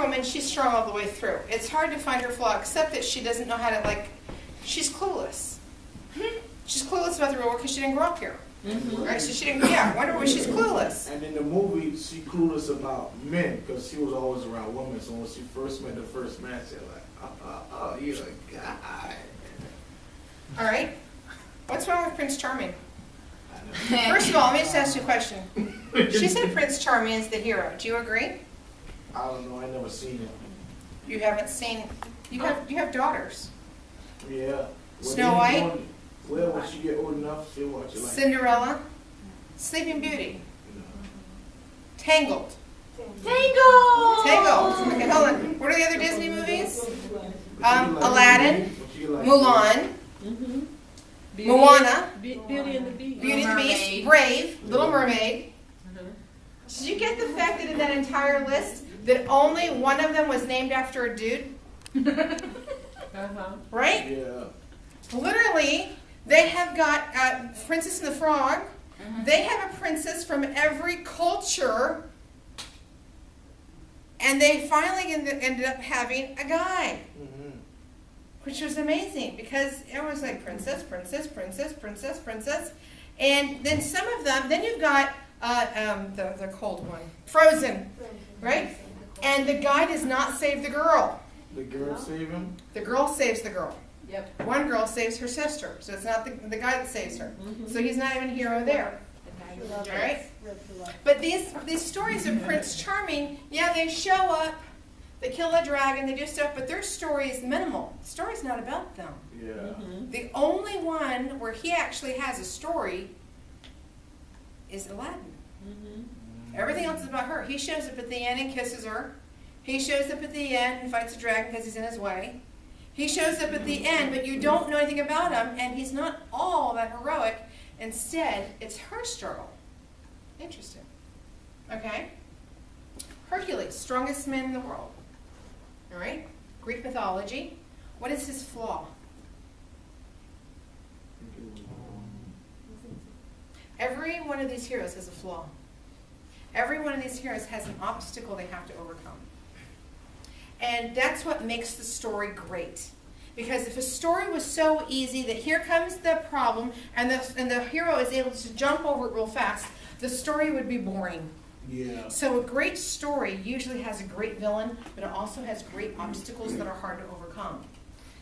woman, she's strong all the way through. It's hard to find her flaw, except that she doesn't know how to, like, she's clueless. She's clueless about the real world because she didn't grow up here. Right? So she didn't, I wonder why she's clueless. And in the movie, she clueless about men because she was always around women. So when she first met the first man, she was like, you're a guy. All right. What's wrong with Prince Charming? First of all, let me just ask you a question. She said Prince Charming is the hero. Do you agree? I don't know. I never seen it. You haven't seen. You have daughters. Yeah. Snow White. Well, when she get old enough, she'll watch it. Like Cinderella. Sleeping Beauty. Tangled. Tangled! Okay, hold on. What are the other Disney movies? Aladdin. Mulan. Moana. Beauty and the Beast. Beauty and the Beast. Brave. Little Mermaid. Did you get the fact that in that entire list, that only one of them was named after a dude? Right? Yeah. Literally, they have got Princess and the Frog. They have a princess from every culture. And they finally ended up having a guy. Which was amazing because it was like princess, princess, princess, princess, princess. And then some of them, then you've got the cold one, Frozen, right? And the guy does not save the girl. The girl save him? The girl saves the girl. Yep. One girl saves her sister, so it's not the guy that saves her. So he's not even a hero there. All right? But these stories of Prince Charming, yeah, they show up, they kill a dragon, they do stuff, but their story is minimal. The story's not about them. Yeah. The only one where he actually has a story is Aladdin. Everything else is about her. He shows up at the end and kisses her. He shows up at the end and fights a dragon because he's in his way. He shows up at the end, but you don't know anything about him, and he's not all that heroic. Instead, it's her struggle. Interesting. Okay? Hercules, strongest man in the world. All right? Greek mythology. What is his flaw? Every one of these heroes has a flaw. Every one of these heroes has an obstacle they have to overcome. And that's what makes the story great. Because if a story was so easy that here comes the problem and the hero is able to jump over it real fast, the story would be boring. Yeah. So a great story usually has a great villain, but it also has great obstacles that are hard to overcome.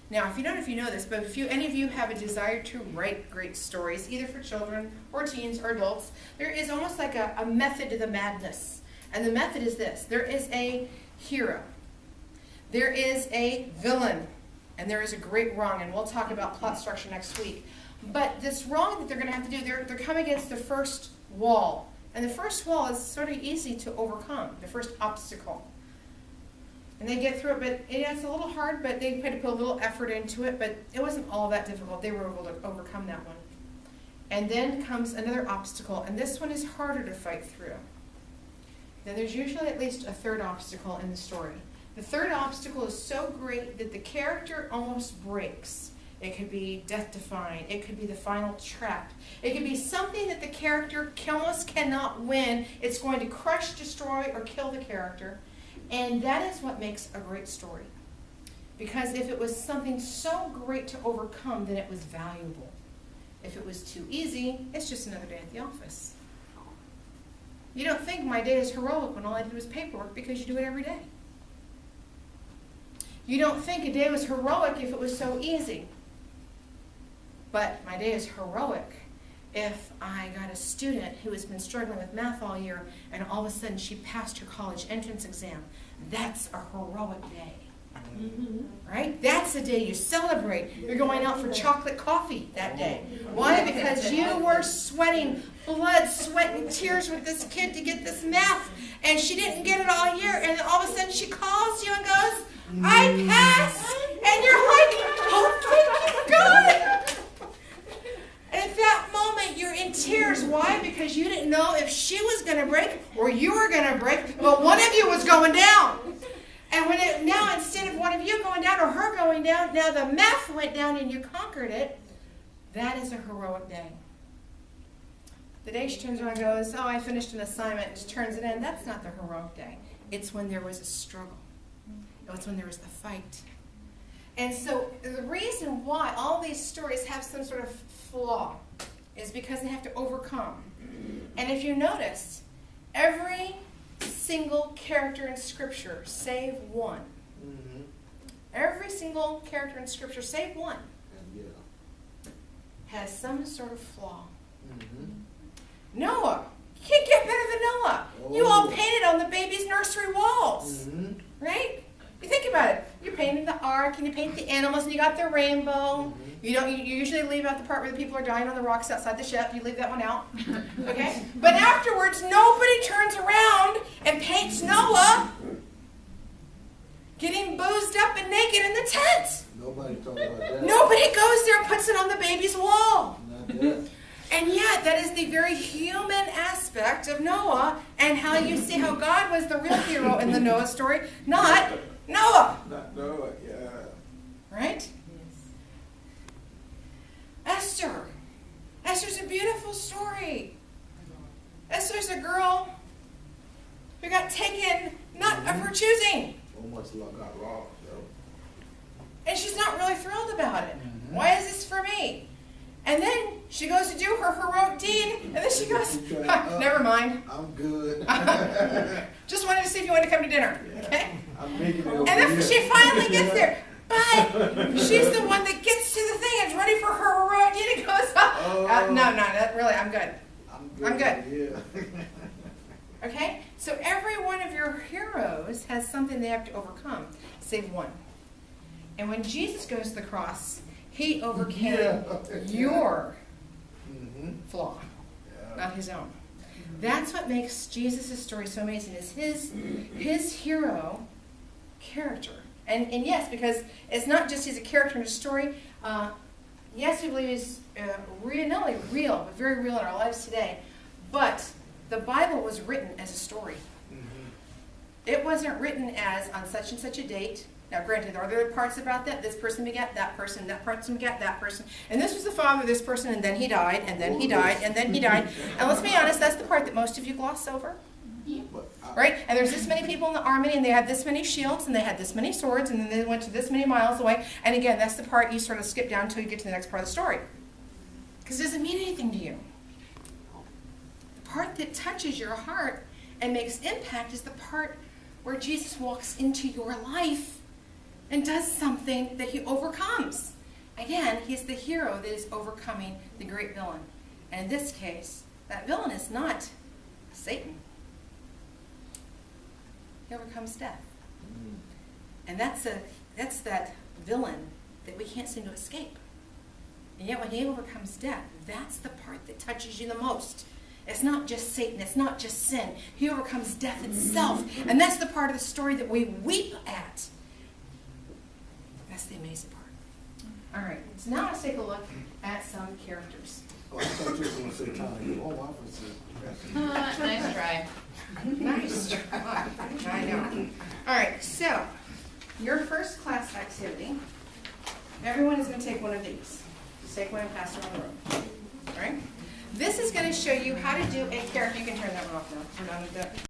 Now, if you don't know if you know this, but if any of you have a desire to write great stories, either for children or teens or adults, there is almost like a method to the madness. And the method is this. There is a hero. There is a villain. And there is a great wrong. And we'll talk about plot structure next week. But this wrong that they're going to have to do, they're coming against the first wall. And the first wall is sort of easy to overcome, the first obstacle. And they get through it, but it's a little hard, but they had to put a little effort into it, but it wasn't all that difficult. They were able to overcome that one. And then comes another obstacle, and this one is harder to fight through. Then there's usually at least a third obstacle in the story. The third obstacle is so great that the character almost breaks. It could be death-defying. It could be the final trap. It could be something that the character almost cannot win. It's going to crush, destroy, or kill the character. And that is what makes a great story. Because if it was something so great to overcome, then it was valuable. If it was too easy, it's just another day at the office. You don't think my day is heroic when all I did was paperwork, because you do it every day. You don't think a day was heroic if it was so easy. But my day is heroic if I got a student who has been struggling with math all year and all of a sudden she passed her college entrance exam. That's a heroic day. Right? That's the day you celebrate. You're going out for chocolate coffee that day. Why? Because you were sweating blood, sweat, and tears with this kid to get this math, and she didn't get it all year, and then all of a sudden she calls you and goes, I passed! And you're like, oh, thank you, God! And at that moment, you're in tears. Why? Because you didn't know if she was going to break or you were going to break, but one of you was going down. And now instead of one of you going down or her going down, now the math went down and you conquered it. That is a heroic day. The day she turns around and goes, oh, I finished an assignment, and just turns it in. That's not the heroic day. It's when there was a struggle. It was when there was the fight. And so the reason why all these stories have some sort of flaw is because they have to overcome. And if you notice, every single character in Scripture, save one, every single character in Scripture, save one, has some sort of flaw. Noah, you can't get better than Noah. You all painted on the baby's nursery walls, right? You think about it. You painted the ark, and you paint the animals, and you got the rainbow. You don't. You usually leave out the part where the people are dying on the rocks outside the ship. You leave that one out, okay? But afterwards, nobody turns around and paints Noah getting boozed up and naked in the tent. Nobody talks about that. Nobody goes there and puts it on the baby's wall. Not yet. And yet, that is the very human aspect of Noah, and how you see how God was the real hero in the Noah story, not Noah. Not Noah, yeah. Right? Esther. Esther's a beautiful story. Esther's a girl who got taken, not of her choosing. So much luck got wrong, though. And she's not really thrilled about it. Why is this for me? And then she goes to do her heroic deed, and then she goes, never mind. I'm good. Just wanted to see if you wanted to come to dinner. Okay? I'm making it over And then here. she finally gets there. But she's the one that gets to the thing and is ready for her heroic deed and goes, really, I'm good. I'm good. Yeah. Okay? So every one of your heroes has something they have to overcome, save one. And when Jesus goes to the cross, he overcame your flaw, not his own. That's what makes Jesus' story so amazing, is his hero character. And yes, because it's not just he's a character in a story. Yes, we believe he's not only real, but very real in our lives today. But the Bible was written as a story. It wasn't written as on such and such a date. Now, granted, are there parts about that? This person begat that person begat that person. And this was the father of this person, and then he died, and then he died, and then he died. And let's be honest, that's the part that most of you gloss over. Right? And there's this many people in the army, and they had this many shields, and they had this many swords, and then they went to this many miles away. And again, that's the part you sort of skip down until you get to the next part of the story. Because it doesn't mean anything to you. The part that touches your heart and makes impact is the part where Jesus walks into your life and does something that he overcomes. Again, he's the hero that is overcoming the great villain. And in this case, that villain is not Satan. He overcomes death. And that's that villain that we can't seem to escape. And yet when he overcomes death, that's the part that touches you the most. It's not just Satan. It's not just sin. He overcomes death itself. And that's the part of the story that we weep at. That's the amazing part. All right, so now let's take a look at some characters. Oh, I thought you were going to say Tommy. Oh, I was Nice try. Nice try. I know. All right, so your first class activity, everyone is going to take one of these. Just take one and pass it around the room. All right? This is going to show you how to do a character. You can turn that one off now. We're done with that.